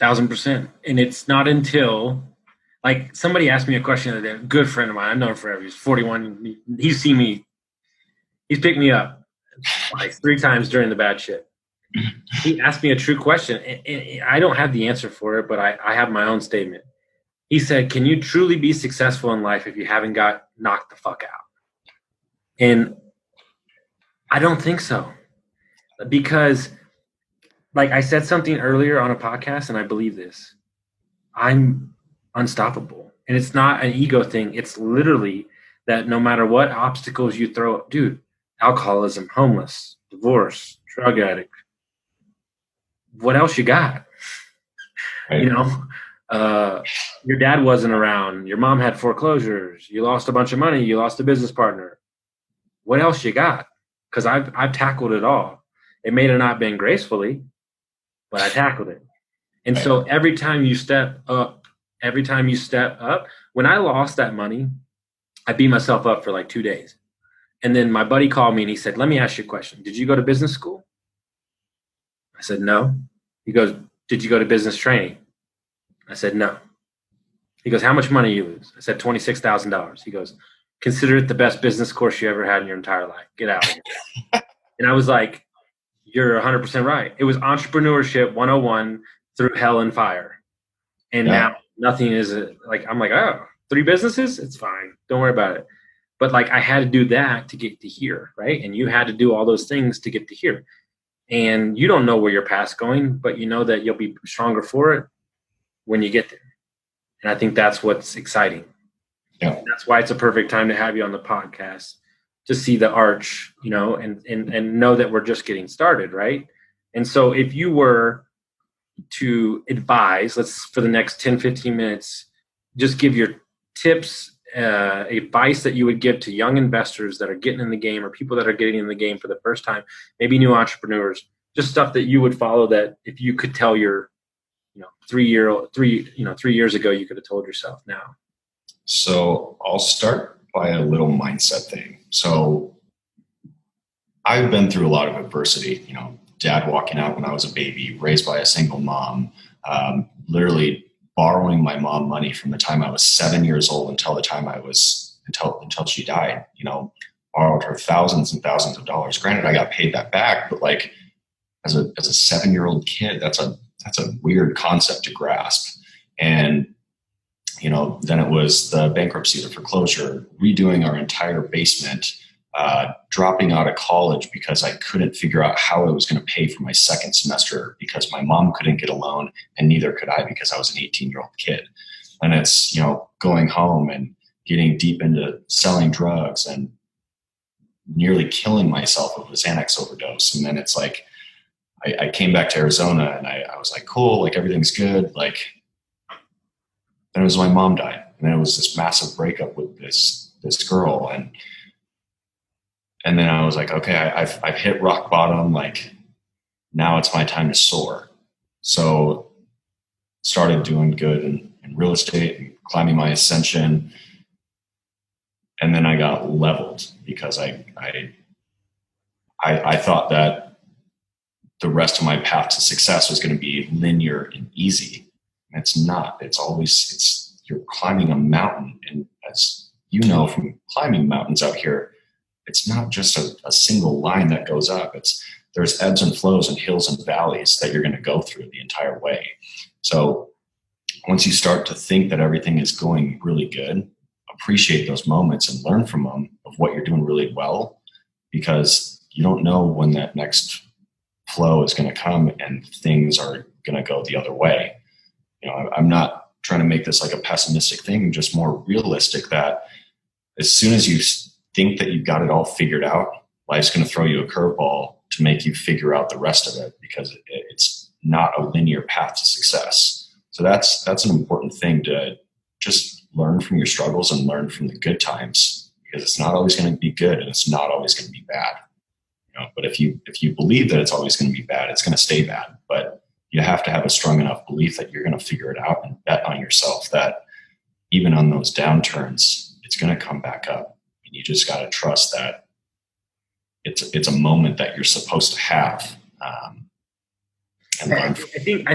1,000%. And it's not until, like, somebody asked me a question the other day, a good friend of mine, I've known him forever. He's 41. He's picked me up like 3 times during the bad shit. He asked me a true question, and I don't have the answer for it, but I have my own statement. He said, can you truly be successful in life if you haven't got knocked the fuck out? And I don't think so. Because, like I said something earlier on a podcast, and I believe this, I'm unstoppable. And it's not an ego thing. It's literally that no matter what obstacles you throw, dude, alcoholism, homeless, divorce, drug addict, what else you got? Right. You know, your dad wasn't around. Your mom had foreclosures. You lost a bunch of money. You lost a business partner. What else you got? Because I've tackled it all. It may have not been gracefully, but I tackled it. And so every time you step up, when I lost that money, I beat myself up for like 2 days. And then my buddy called me and he said, let me ask you a question. Did you go to business school? I said, no. He goes, did you go to business training? I said, no. He goes, how much money you lose? I said, $26,000. He goes, consider it the best business course you ever had in your entire life. Get out of here. And I was like, you're 100% right. It was entrepreneurship 101 through hell and fire. And now nothing is like, I'm like, oh, 3 businesses? It's fine. Don't worry about it. But like I had to do that to get to here, right? And you had to do all those things to get to here. And you don't know where your path's going, but you know that you'll be stronger for it when you get there. And I think that's what's exciting. Yeah. That's why it's a perfect time to have you on the podcast to see the arch, you know, and know that we're just getting started, right? And so if you were to advise, for the next 10, 15 minutes, just give your tips, advice that you would give to young investors that are getting in the game or people that are getting in the game for the first time, maybe new entrepreneurs, just stuff that you would follow that if you could tell your, 3 years ago, you could have told yourself now. So I'll start by a little mindset thing. So I've been through a lot of adversity, dad walking out when I was a baby, raised by a single mom, literally borrowing my mom money from the time I was 7 years old until the time until she died, borrowed her thousands and thousands of dollars. Granted, I got paid that back, but like as a 7-year-old kid, that's a weird concept to grasp. And, then it was the bankruptcy, the foreclosure, redoing our entire basement, dropping out of college because I couldn't figure out how I was going to pay for my second semester because my mom couldn't get a loan and neither could I because I was an 18-year-old kid. And it's, going home and getting deep into selling drugs and nearly killing myself with a Xanax overdose. And then it's like, I came back to Arizona and I was like, cool, like everything's good. Like, then it was my mom died. And then it was this massive breakup with this girl. And then I was like, okay, I've hit rock bottom. Like now it's my time to soar. So started doing good in real estate and climbing my ascension. And then I got leveled because I thought that the rest of my path to success was going to be linear and easy. And it's not. You're climbing a mountain. And as you know from climbing mountains out here, it's not just a single line that goes up. There's ebbs and flows and hills and valleys that you're going to go through the entire way. So once you start to think that everything is going really good, appreciate those moments and learn from them of what you're doing really well, because you don't know when that next flow is going to come and things are going to go the other way. I'm not trying to make this like a pessimistic thing, just more realistic that as soon as you think that you've got it all figured out, life's going to throw you a curveball to make you figure out the rest of it because it's not a linear path to success. So that's an important thing to just learn from your struggles and learn from the good times, because it's not always going to be good and it's not always going to be bad. But if you believe that it's always going to be bad, it's going to stay bad. But you have to have a strong enough belief that you're going to figure it out and bet on yourself that even on those downturns, it's going to come back up. And you just got to trust that it's a moment that you're supposed to have. And I think